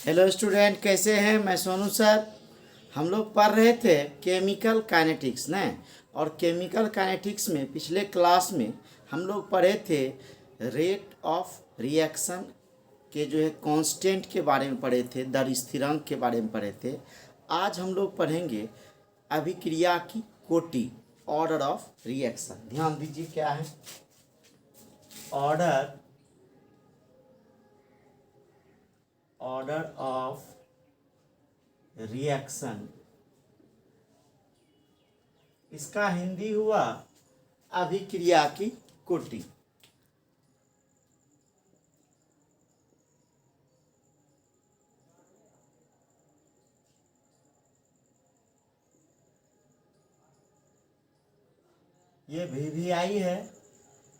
Hello student, कैसे हैं? मैं सोनू सर। हम लोग पढ़ रहे थे केमिकल काइनेटिक्स ने। और केमिकल काइनेटिक्स में पिछले क्लास में हम लोग पढ़े थे रेट ऑफ रिएक्शन के जो है कांस्टेंट के बारे में पढ़े थे, दर स्थिरांक के बारे में पढ़े थे। आज हम लोग पढ़ेंगे अभिक्रिया की कोटि, ऑर्डर ऑफ रिएक्शन। ध्यान दीजिए क्या है ऑर्डर ऑफ रिएक्शन। इसका हिंदी हुआ अभिक्रिया की कोटि। ये VVI है,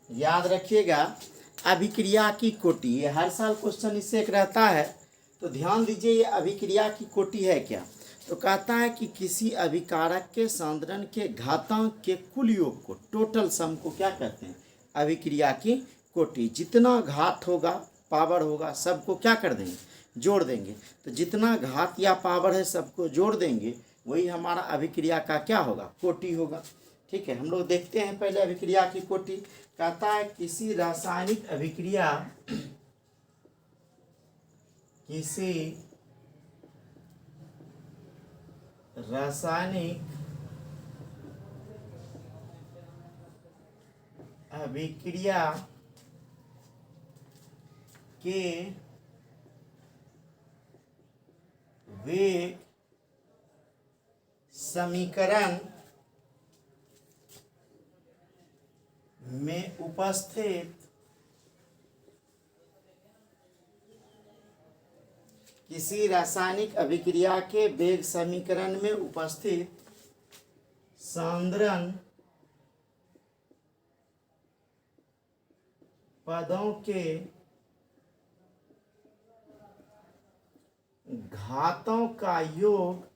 याद रखिएगा। अभिक्रिया की कोटि, ये हर साल क्वेश्चन इससे एक रहता है, तो ध्यान दीजिए ये अभिक्रिया की कोटि है क्या। तो कहता है कि किसी अभिकारक के सांद्रण के घातांक के कुल योग को, टोटल सम को क्या कहते हैं? अभिक्रिया की कोटि। जितना घात होगा, पावर होगा, सबको क्या कर देंगे? जोड़ देंगे। तो जितना घात या पावर है सबको जोड़ देंगे, वही हमारा अभिक्रिया का क्या होगा? कोटि होगा। ठीक है, हम लोग देखते हैं पहले अभिक्रिया की कोटि। कहता है किसी रासायनिक अभिक्रिया के वेग समीकरण में उपस्थित किसी रासायनिक अभिक्रिया के वेग समीकरण में उपस्थित सांद्रण पदों के घातों का योग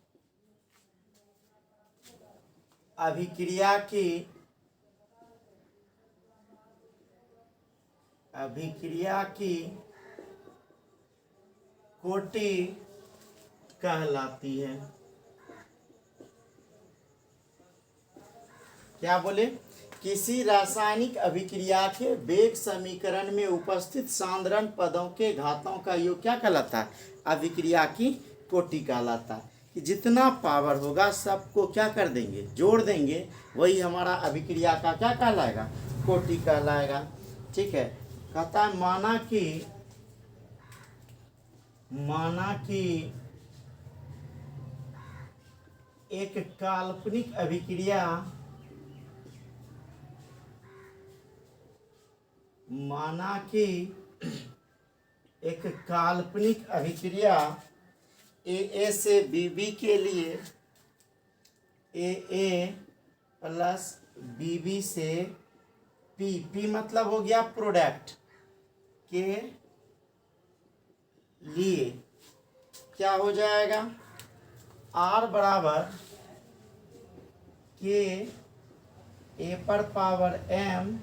अभिक्रिया की कोटि कहलाती है। क्या बोले? किसी रासायनिक अभिक्रिया के वेग समीकरण में उपस्थित सांद्रण पदों के घातों का योग क्या कहलाता है? अभिक्रिया की कोटि कहलाता है। कि जितना पावर होगा सबको क्या कर देंगे? जोड़ देंगे, वही हमारा अभिक्रिया का क्या कहलाएगा? कोटि कहलाएगा। ठीक है, कहता है माना कि एक काल्पनिक अभिक्रिया AA से BB के लिए AA प्लस BB से P मतलब हो गया प्रोडक्ट के लिए क्या हो जाएगा? R बराबर के A पर पावर M,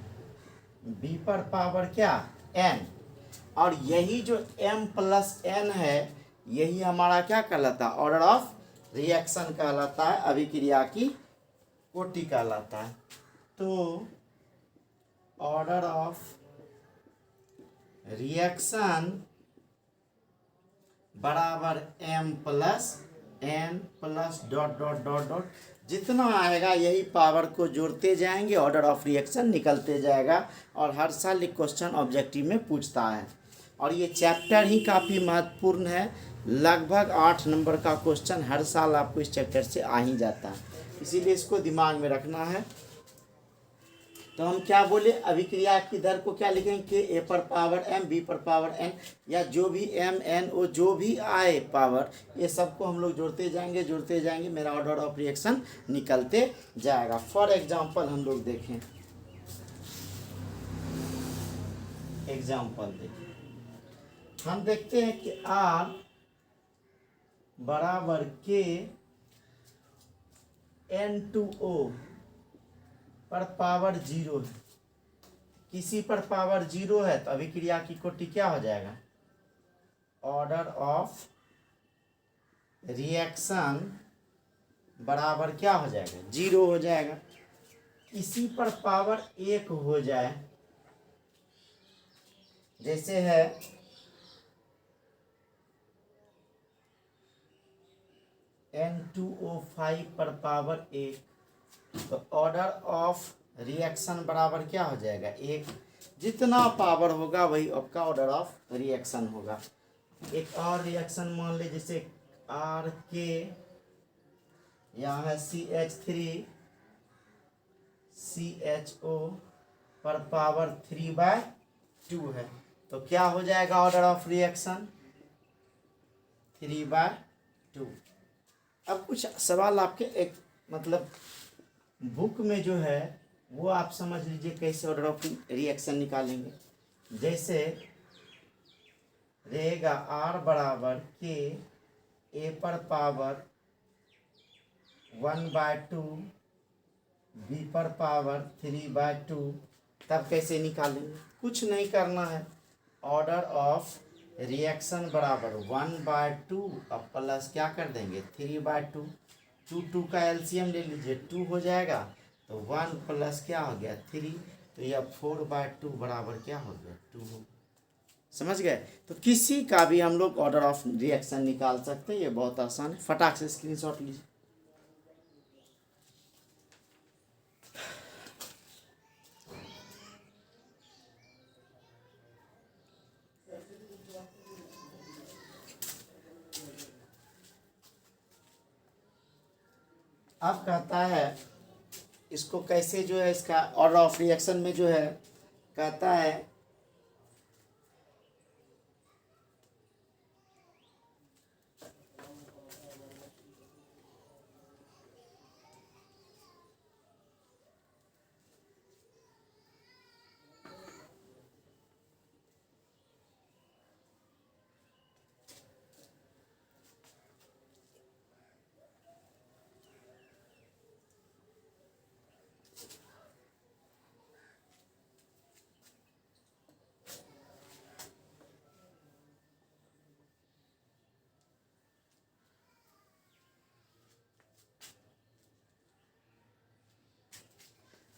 B पर पावर क्या? N। और यही जो M प्लस N है, यही हमारा क्या कहलाता है? ऑर्डर ऑफ रिएक्शन कहलाता है, अभिक्रिया की कोटि कहलाता है। तो ऑर्डर ऑफ रिएक्शन बराबर M plus N plus dot dot dot dot, जितना आएगा यही पावर को जोड़ते जाएंगे, ऑर्डर ऑफ रिएक्शन निकलते जाएगा। और हर साल एक क्वेश्चन ऑब्जेक्टिव में पूछता है, और ये चैप्टर ही काफ़ी महत्वपूर्ण है। लगभग 8 नंबर का क्वेश्चन हर साल आपको इस चैप्टर से आ ही जाता है, इसीलिए इसको दिमाग में रखना है। तो हम क्या बोले? अभिक्रिया की दर को क्या लिखेंगे? कि A पर पावर M, B पर पावर N, या जो भी M N O जो भी आए पावर, ये सबको हम लोग जोड़ते जाएंगे, मेरा ऑर्डर ऑफ रिएक्शन निकलते जाएगा। फॉर एग्जांपल हम लोग देखें, हम देखते हैं कि R बराबर के N2O पर पावर 0 है। किसी पर पावर 0 है तो अभिक्रिया की कोटि क्या हो जाएगा? ऑर्डर ऑफ रिएक्शन बराबर क्या हो जाएगा, 0 हो जाएगा। इसी पर पावर 1 हो जाए, जैसे है N2O5 पर पावर 1, तो ऑर्डर ऑफ रिएक्शन बराबर क्या हो जाएगा, 1। जितना पावर होगा वही आपका ऑर्डर ऑफ रिएक्शन होगा। एक और रिएक्शन मान लीजिए, जैसे RK, यहाँ है CH3CHO पर पावर 3/2 है, तो क्या हो जाएगा ऑर्डर ऑफ रिएक्शन, 3/2। अब कुछ सवाल आपके एक मतलब बुक में जो है वो आप समझ लीजिए कैसे ऑर्डर ऑफ रिएक्शन निकालेंगे। जैसे रहेगा R बराबर K, A पर पावर 1/2, B पर पावर 3/2, तब कैसे निकालेंगे, कुछ नहीं करना है। ऑर्डर ऑफ रिएक्शन बराबर 1/2 अब प्लस क्या कर देंगे, 3/2। 2 का एलसीएम ले लीजिए, 2 हो जाएगा, तो 1 प्लस क्या हो गया, 3, तो यह 4/2 बराबर क्या हो गया, 2 हो। समझ गए। तो किसी का भी हम लोग ऑर्डर ऑफ रिएक्शन निकाल सकते हैं, ये बहुत आसान है। फटाक से स्क्रीनशॉट लीजिए। अब कहता है इसको कैसे जो है, इसका ऑर्डर ऑफ रिएक्शन में जो है कहता है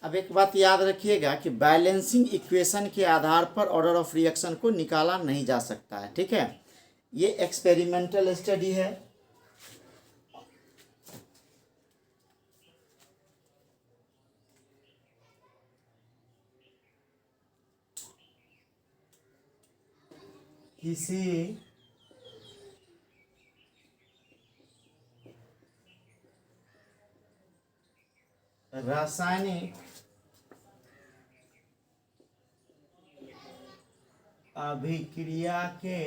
अब एक बात याद रखिएगा कि बैलेंसिंग इक्वेशन के आधार पर ऑर्डर ऑफ रिएक्शन को निकाला नहीं जा सकता है, ठीक है। ये एक्सपेरिमेंटल स्टडी है। किसी रासायनिक अभिक्रिया के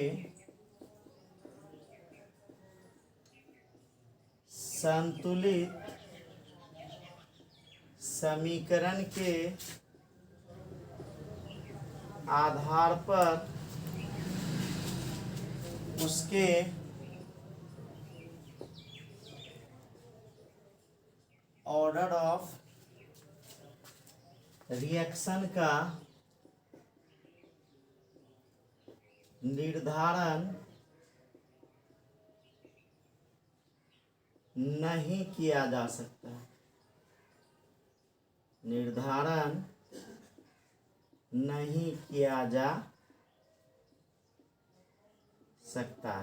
संतुलित समीकरण के आधार पर उसके ऑर्डर ऑफ रिएक्शन का निर्धारण नहीं किया जा सकता, निर्धारण नहीं किया जा सकता।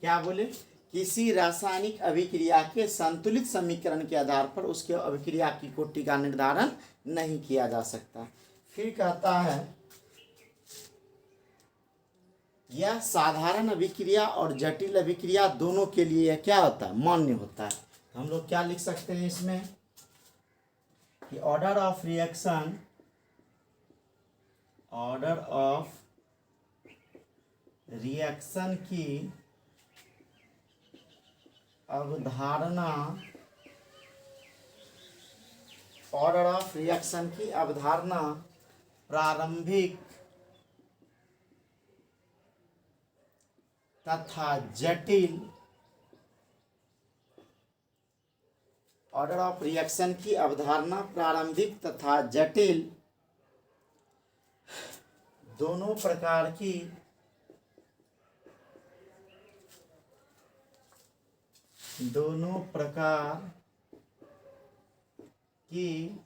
क्या बोले, किसी रासायनिक अभिक्रिया के संतुलित समीकरण के आधार पर उसके अभिक्रिया की कोटि का निर्धारण नहीं किया जा सकता। फिर कहता है यह साधारण अभिक्रिया और जटिल अभिक्रिया दोनों के लिए यह क्या होता है, मान्य होता है। हम लोग क्या लिख सकते हैं इसमें कि order of reaction, order of reaction की अवधारणा, ऑर्डर ऑफ रिएक्शन की अवधारणा प्रारंभिक तथा जटिल, ऑर्डर ऑफ रिएक्शन की अवधारणा प्रारंभिक तथा जटिल दोनों प्रकार की दोनों प्रकार की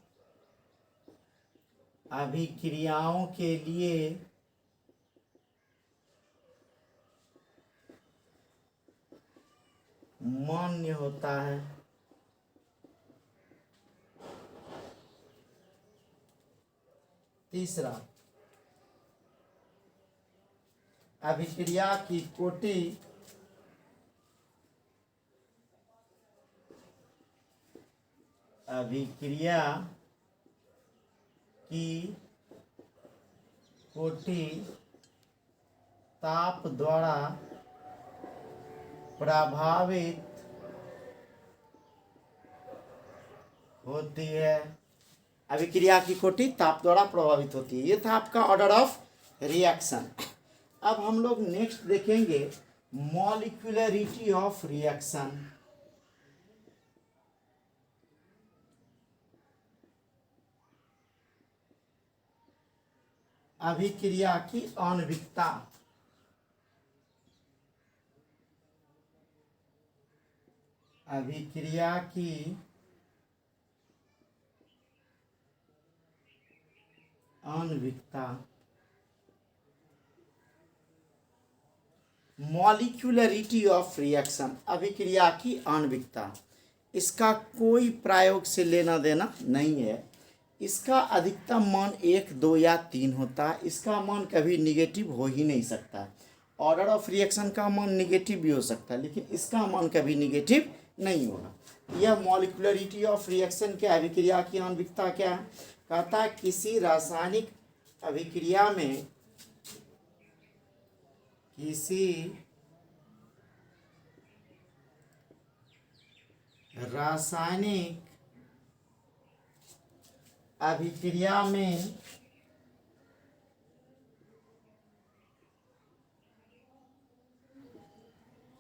अभिक्रियाओं के लिए मान्य होता है। तीसरा, अभिक्रिया की कोटि अभिक्रिया की कोटि ताप द्वारा प्रभावित होती है। अभिक्रिया की कोटि ताप द्वारा प्रभावित होती है। ये था आपका ऑर्डर ऑफ रिएक्शन। अब हम लोग नेक्स्ट देखेंगे मॉलिक्यूलरिटी ऑफ रिएक्शन। अभिक्रिया की आणविकता। अभिक्रिया की आणविकता। मॉलिक्यूलरिटी ऑफ रिएक्शन, अभिक्रिया की आणविकता। इसका कोई प्रयोग से लेना देना नहीं है। इसका अधिकतम मान 1, 2 या 3 होता है। इसका मान कभी निगेटिव हो ही नहीं सकता। ऑर्डर ऑफ रिएक्शन का मान निगेटिव भी हो सकता है, लेकिन इसका मान कभी निगेटिव नहीं होगा। यह मॉलिक्यूलरिटी ऑफ रिएक्शन क्या, अभिक्रिया की आणविकता क्या है? कहता है किसी रासायनिक अभिक्रिया में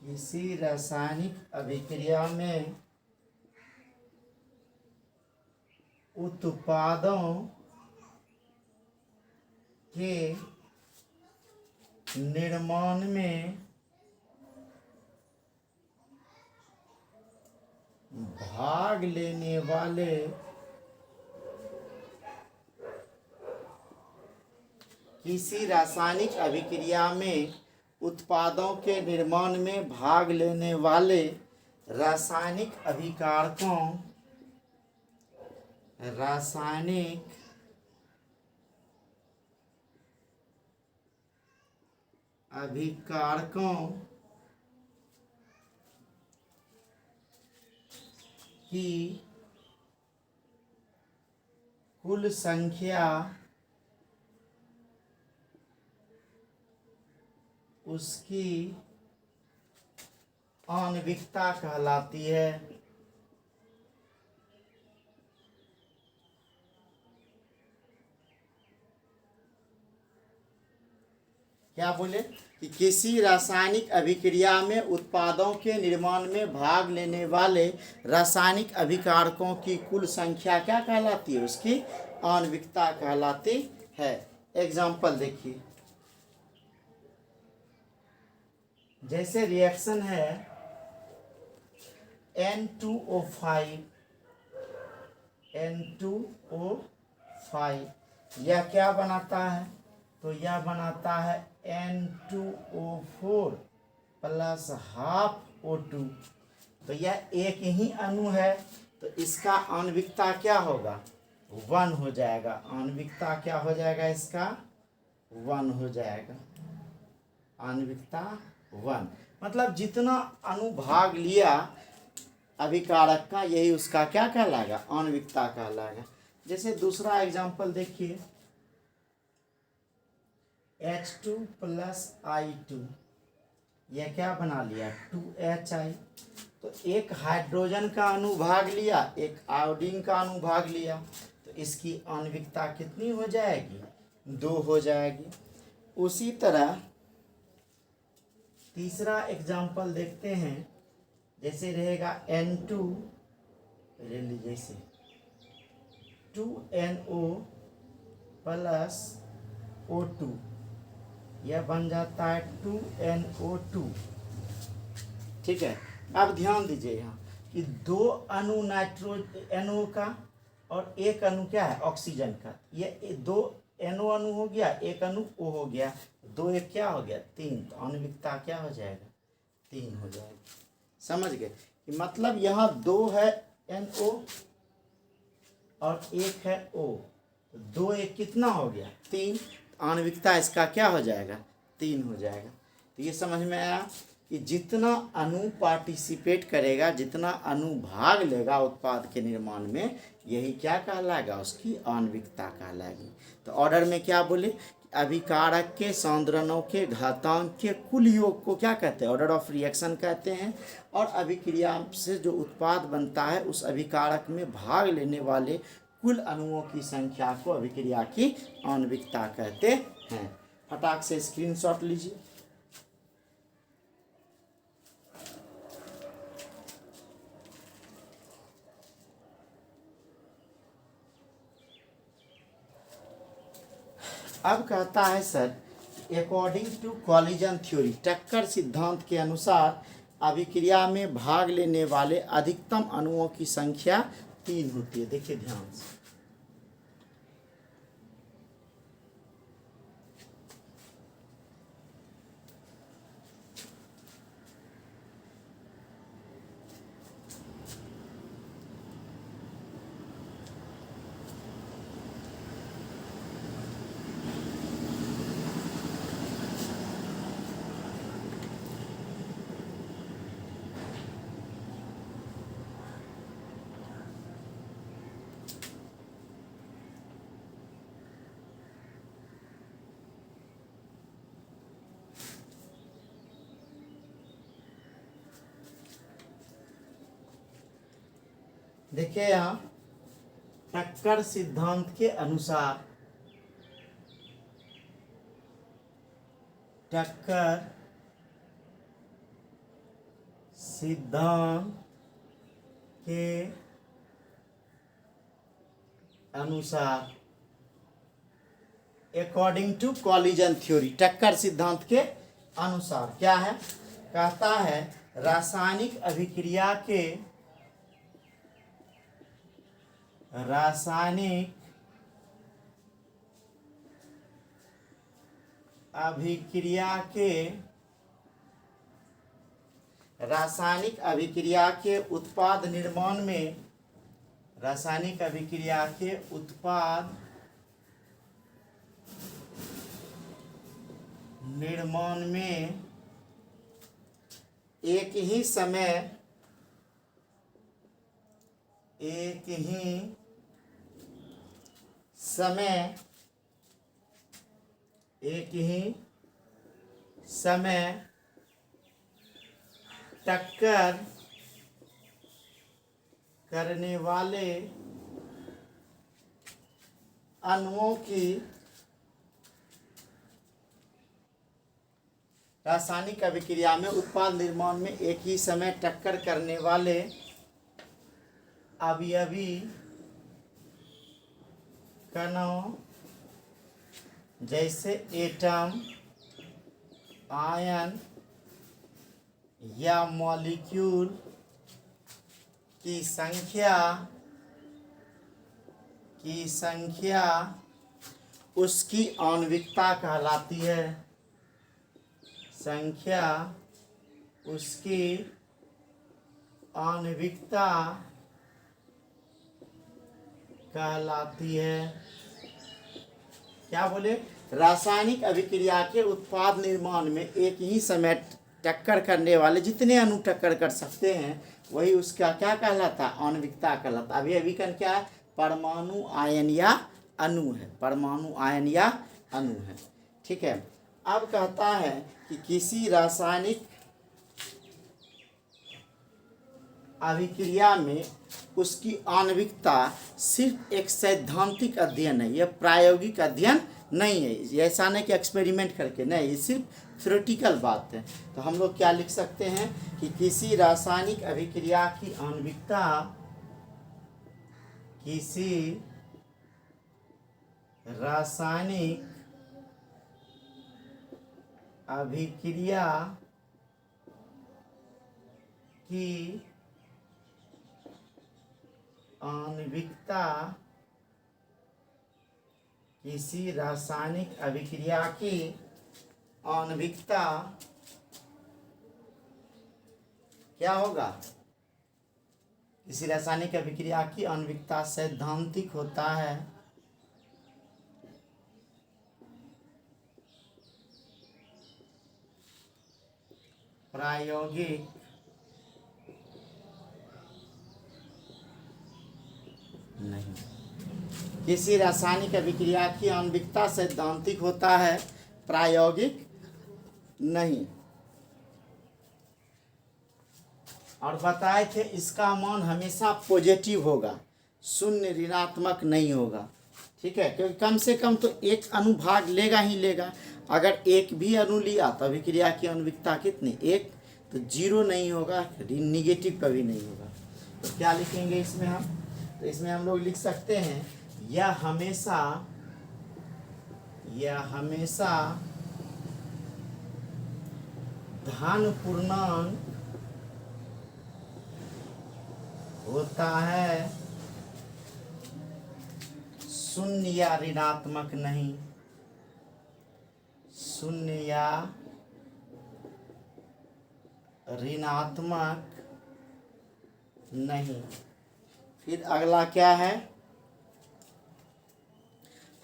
किसी रासायनिक अभिक्रिया में उत्पादों के निर्माण में भाग लेने वाले किसी रासायनिक अभिक्रिया में उत्पादों के निर्माण में भाग लेने वाले रासायनिक अभिकारकों की कुल संख्या उसकी आणविकता कहलाती है। क्या बोले कि किसी रासायनिक अभिक्रिया में उत्पादों के निर्माण में भाग लेने वाले रासायनिक अभिकारकों की कुल संख्या क्या कहलाती है? उसकी आणविकता कहलाती है। एग्जाम्पल देखिए, जैसे रिएक्शन है N2O5 यह क्या बनाता है? तो यह बनाता है N2O4 प्लस हाफ O2। तो यह एक ही अणु है, तो इसका आणविकता क्या होगा? 1 हो जाएगा। आणविकता क्या हो जाएगा? इसका 1 हो जाएगा। आणविकता 1 मतलब जितना अणु भाग लिया अभिकारक का, यही उसका क्या कहलाएगा? आणविकता कहलाएगा। जैसे दूसरा एग्जाम्पल देखिए, H2 प्लस I2 यह क्या बना लिया? 2HI। तो एक हाइड्रोजन का अणु भाग लिया, एक आयोडीन का अणु भाग लिया, तो इसकी आणविकता कितनी हो जाएगी? 2 हो जाएगी। उसी तरह तीसरा एग्जाम्पल देखते हैं, जैसे रहेगा N2 ले लीजिए इसे 2NO प्लस O2, यह बन जाता है 2NO2। ठीक है। अब ध्यान दीजिए यहाँ कि दो अणु NO का और एक अणु क्या है ऑक्सीजन का, ये दो NO अणु हो गया, एक अणु O हो गया, दो एक क्या हो गया 3, तो आणविकता क्या हो जाएगा 3 हो जाएगा। समझ गए कि मतलब यहाँ 2 है NO और एक है O, तो 2 एक कितना हो गया 3, आणविकता इसका क्या हो जाएगा 3 हो जाएगा। तो ये समझ में आया कि जितना अणु पार्टिसिपेट करेगा, जितना अणु भाग लेगा उत्पाद के निर्माण में, यही क्या कहलाएगा उसकी आणविकता कहलाएगी। तो ऑर्डर में क्या बोले, अभिकारक के, सांद्रणों के, घातांक के कुल योग को क्या कहते हैं ऑर्डर ऑफ रिएक्शन कहते हैं। और अभिक्रिया से जो उत्पाद बनता है उस अभिकारक में भाग लेने वाले कुल अणुओं की संख्या को अभिक्रिया की आणविकता कहते हैं। फटाक से स्क्रीनशॉट लीजिए। अब कहता है sir, according to collision theory, टक्कर सिद्धांत के अनुसार अभिक्रिया में भाग लेने वाले अधिकतम अणुओं की संख्या 3 होती है। देखिए ध्यान से, देखिए यहाँ टक्कर सिद्धांत के अनुसार, टक्कर सिद्धांत के अनुसार, अकॉर्डिंग टू कॉलिजन थ्योरी, टक्कर सिद्धांत के अनुसार क्या है, कहता है रासायनिक अभिक्रिया के, रासायनिक अभिक्रिया के, रासायनिक अभिक्रिया के उत्पाद निर्माण में, रासायनिक अभिक्रिया के उत्पाद निर्माण में एक ही समय, एक ही समय, एक ही समय टक्कर करने वाले अणुओं की, रासायनिक अभिक्रिया में उत्पाद निर्माण में एक ही समय टक्कर करने वाले अवयवी कणों जैसे एटम, आयन या मॉलिक्यूल की संख्या उसकी आणविकता कहलाती है। संख्या उसकी आणविकता कहलाती है। क्या बोले, रासायनिक अभिक्रिया के उत्पाद निर्माण में एक ही समय टक्कर करने वाले जितने अणु टक्कर कर सकते हैं वही उसका क्या कहलाता है, आणविकता कहलाता। अभी अभिकरण क्या है, परमाणु, आयन या अणु है, परमाणु, आयन या अणु है। ठीक है। अब कहता है कि किसी रासायनिक अभिक्रिया में उसकी आणविकता सिर्फ एक सैद्धांतिक अध्ययन है, यह प्रायोगिक अध्ययन नहीं है। ऐसा नहीं कि एक्सपेरिमेंट करके, नहीं, ये सिर्फ थ्योरेटिकल बात है। तो हम लोग क्या लिख सकते हैं कि किसी रासायनिक अभिक्रिया की आणविकता, किसी रासायनिक अभिक्रिया की आणविकता किसी रासायनिक अभिक्रिया की आणविकता क्या होगा? किसी रासायनिक अभिक्रिया की आणविकता सैद्धांतिक होता है। प्रायोगिक नहीं। किसी रासायनिक अभिक्रिया की आणविकता सैद्धांतिक होता है, प्रायोगिक नहीं। और बताए थे इसका मान हमेशा पॉजिटिव होगा, शून्य ऋणात्मक नहीं होगा। ठीक है, क्योंकि कम से कम तो एक अनुभाग लेगा ही लेगा। अगर एक भी अणु लिया तो अभिक्रिया की आणविकता कितनी? एक, तो जीरो नहीं होगा, निगेटिव कभी नहीं होगा। तो क्या लिखेंगे इसमें हम? तो इसमें हम लोग लिख सकते हैं यह हमेशा धन पूर्णांक होता है, शून्य या ऋणात्मक नहीं। शून्य या ऋणात्मक नहीं। फिर अगला क्या है?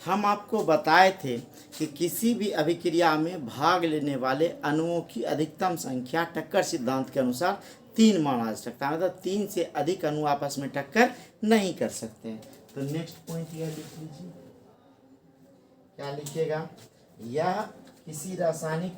हम आपको बताए थे कि किसी भी अभिक्रिया में भाग लेने वाले अणुओं की अधिकतम संख्या टक्कर सिद्धांत के अनुसार 3 माना जा सकता है। मतलब 3 से अधिक अणु आपस में टक्कर नहीं कर सकते हैं। तो नेक्स्ट पॉइंट यह लिख लीजिए। क्या लिखिएगा? यह किसी रासायनिक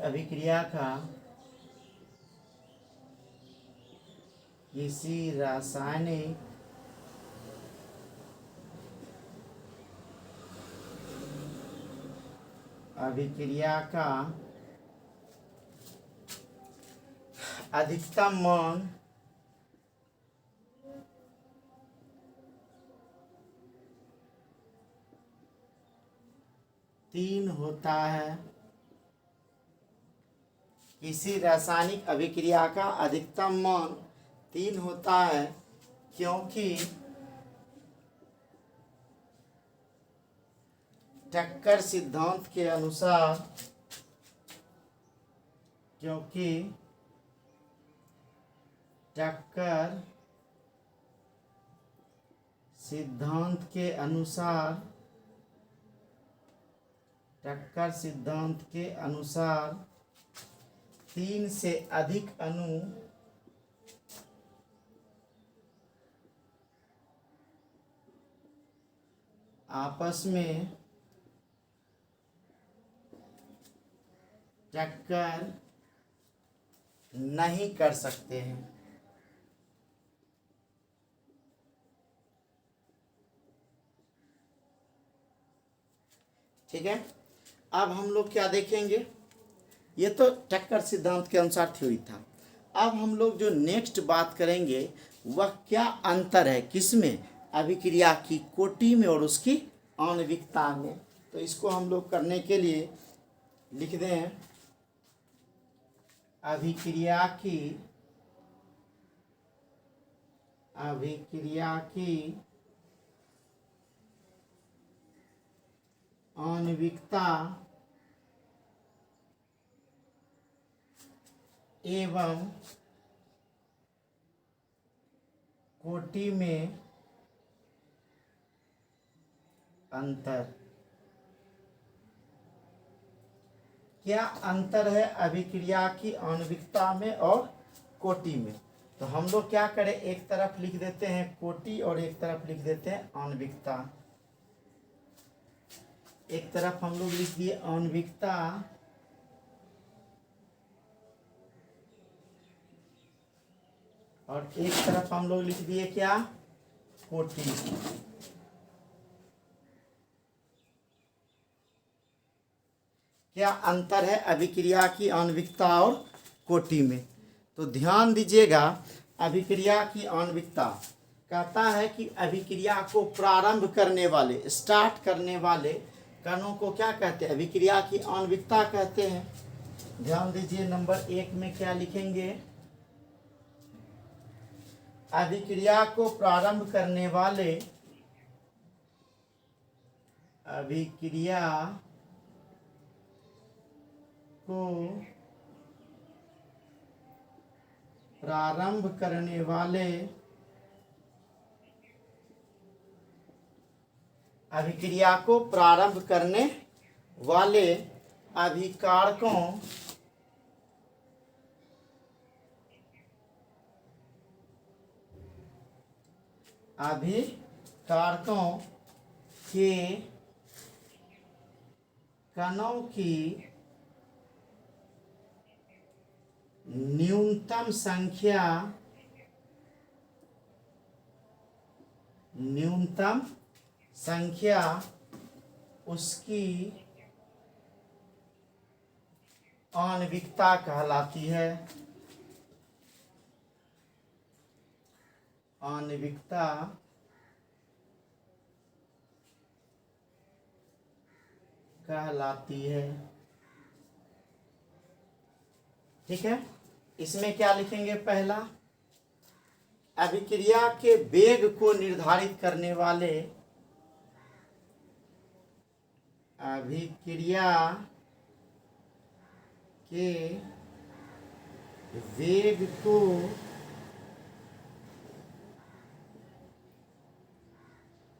अभिक्रिया का अधिकतम मान तीन होता है। किसी रासायनिक अभिक्रिया का अधिकतम मान 3 होता है, क्योंकि टक्कर सिद्धांत के अनुसार टक्कर सिद्धांत के अनुसार 3 से अधिक अणु आपस में टक्कर नहीं कर सकते हैं। ठीक है, अब हम लोग क्या देखेंगे? ये तो टक्कर सिद्धांत के अनुसार थ्योरी था। अब हम लोग जो नेक्स्ट बात करेंगे वह क्या अंतर है किसमें? अभिक्रिया की कोटि में और उसकी आणविकता में। तो इसको हम लोग करने के लिए लिख दें अभिक्रिया की आणविकता एवं कोटि में अंतर। क्या अंतर है अभिक्रिया की आणविकता में और कोटि में? तो हम लोग क्या करें, एक तरफ लिख देते हैं कोटि और एक तरफ लिख देते हैं आणविकता। एक तरफ हम लोग लिख दिए आणविकता और एक तरफ हम लोग लिख दिए क्या? कोटि। क्या अंतर है अभिक्रिया की आणविकता और कोटि में? तो ध्यान दीजिएगा, अभिक्रिया की आणविकता कहता है कि अभिक्रिया को प्रारंभ करने वाले, स्टार्ट करने वाले कणों को क्या कहते हैं? अभिक्रिया की आणविकता कहते हैं। ध्यान दीजिए, नंबर 1 में क्या लिखेंगे? अभिक्रिया को प्रारंभ करने वाले अभिक्रिया को प्रारंभ करने वाले अभिक्रिया को प्रारंभ करने वाले अभिकारकों के कणों की न्यूनतम संख्या उसकी आणविकता कहलाती है। आणविकता कहलाती है। ठीक है, इसमें क्या लिखेंगे? पहला, अभिक्रिया के वेग को निर्धारित करने वाले अभिक्रिया के वेग को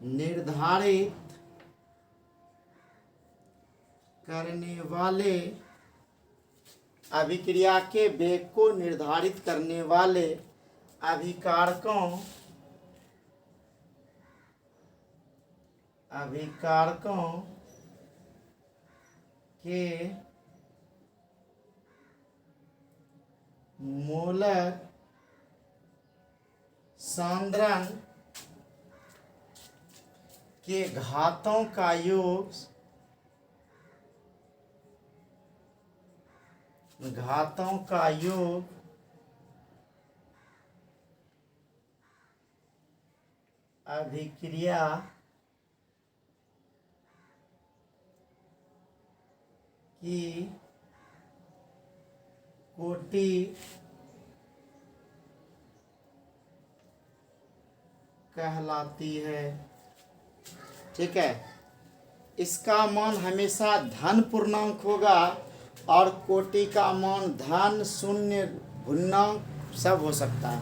निर्धारित करने वाले अभिक्रिया के वेग को निर्धारित करने वाले अभिकारकों के मोलर सांद्रण के घातों का योग अभिक्रिया की कोटि कहलाती है। ठीक है, इसका मान हमेशा धन पूर्णांक होगा और कोटि का मान धन, शून्य, पूर्णांक सब हो सकता है।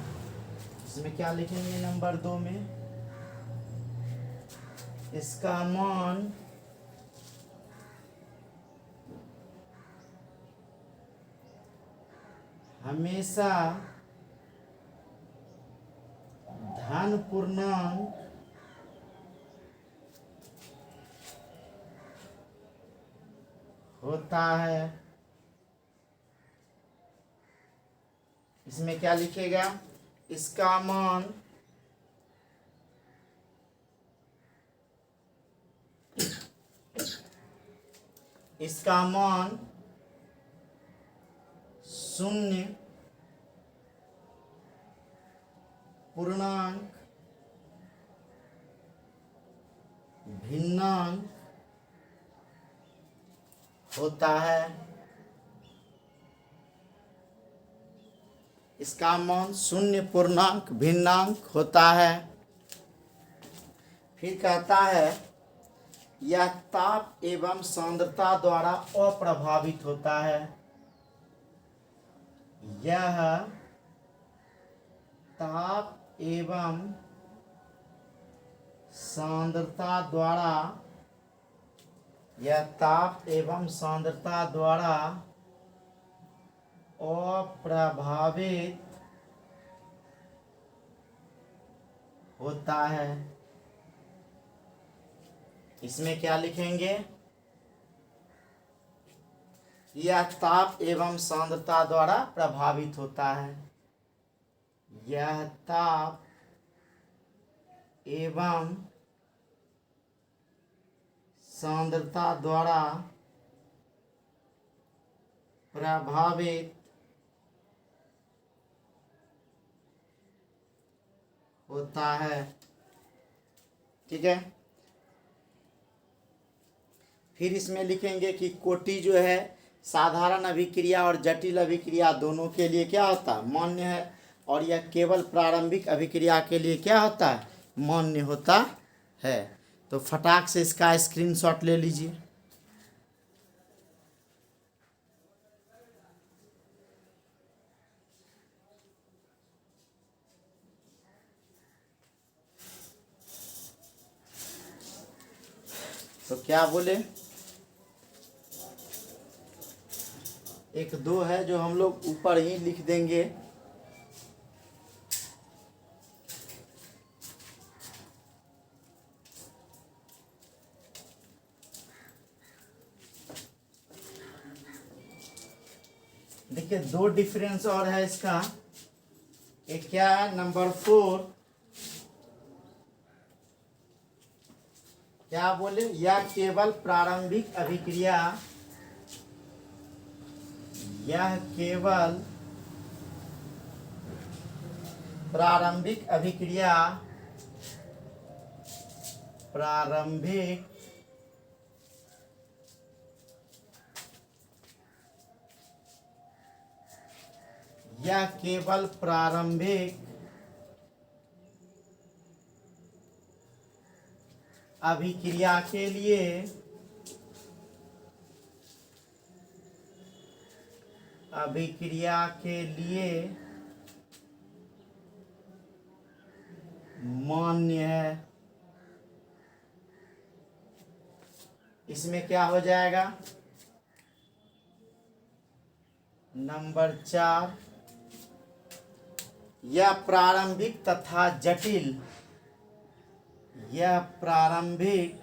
इसमें क्या लिखेंगे? नंबर 2 में इसका मान हमेशा धन पूर्णांक होता है। इसमें क्या लिखेगा? इसका मान शून्य, पूर्णांक, भिन्नांक होता है। इसका मान शून्य, पूर्णांक, भिन्नांक होता है। फिर कहता है यह ताप एवं सांद्रता द्वारा अप्रभावित होता है। यह ताप एवं सांद्रता द्वारा अप्रभावित होता है। इसमें क्या लिखेंगे? यह ताप एवं सांद्रता द्वारा प्रभावित होता है। यह ताप एवं सांद्रता द्वारा प्रभावित होता है। ठीक है, फिर इसमें लिखेंगे कि कोटि जो है साधारण अभिक्रिया और जटिल अभिक्रिया दोनों के लिए क्या होता है? मान्य है। और यह केवल प्रारंभिक अभिक्रिया के लिए क्या होता है, मान्य होता है। तो फटाक से इसका स्क्रीनशॉट ले लीजिए। तो क्या बोले, एक दो है जो हम लोग ऊपर ही लिख देंगे। देखिए दो डिफरेंस और है इसका। एक क्या है, नंबर 4, क्या बोले, यह केवल प्रारंभिक अभिक्रिया, यह केवल प्रारंभिक अभिक्रिया, प्रारंभिक यह केवल प्रारंभिक अभिक्रिया के लिए मान्य है। इसमें क्या हो जाएगा, नंबर 4, यह प्रारंभिक तथा जटिल, यह प्रारंभिक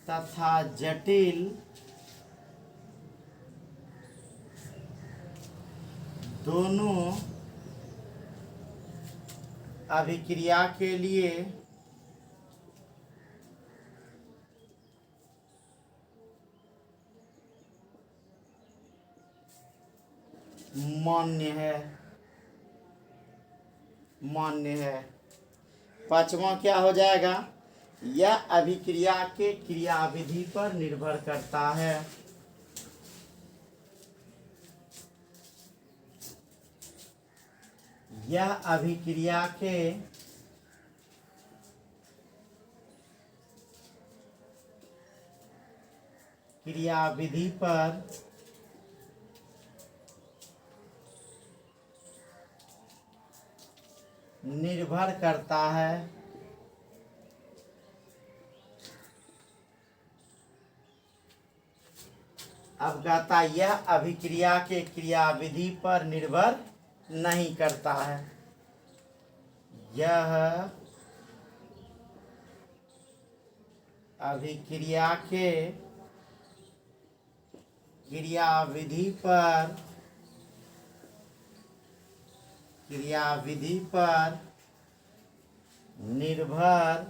तथा जटिल दोनों अभिक्रिया के लिए मान्य है। पांचवा क्या हो जाएगा, यह अभिक्रिया के क्रियाविधि पर निर्भर करता है। यह अभिक्रिया के क्रियाविधि पर निर्भर करता है। अब कहता यह अभिक्रिया के क्रियाविधि पर निर्भर नहीं करता है। यह अभिक्रिया के क्रियाविधि पर निर्भर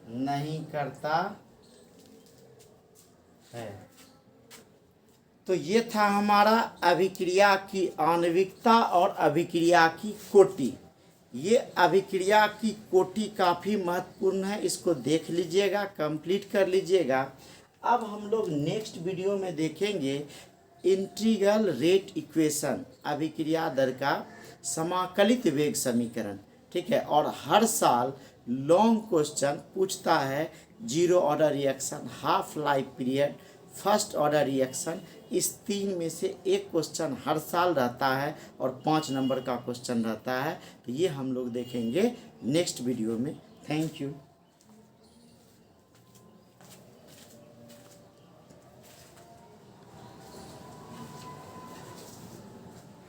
नहीं करता है। तो ये था हमारा अभिक्रिया की आणविकता और अभिक्रिया की कोटि। ये अभिक्रिया की कोटि काफ़ी महत्वपूर्ण है, इसको देख लीजिएगा, कंप्लीट कर लीजिएगा। अब हम लोग नेक्स्ट वीडियो में देखेंगे इंटीग्रल रेट इक्वेशन, अभिक्रिया दर का समाकलित वेग समीकरण, ठीक है। और हर साल लॉन्ग क्वेश्चन पूछता है, zero order reaction, half life period, first order reaction, इस 3 में से एक क्वेश्चन हर साल रहता है और 5 नंबर का क्वेश्चन रहता है। तो ये हम लोग देखेंगे नेक्स्ट वीडियो में। Thank you.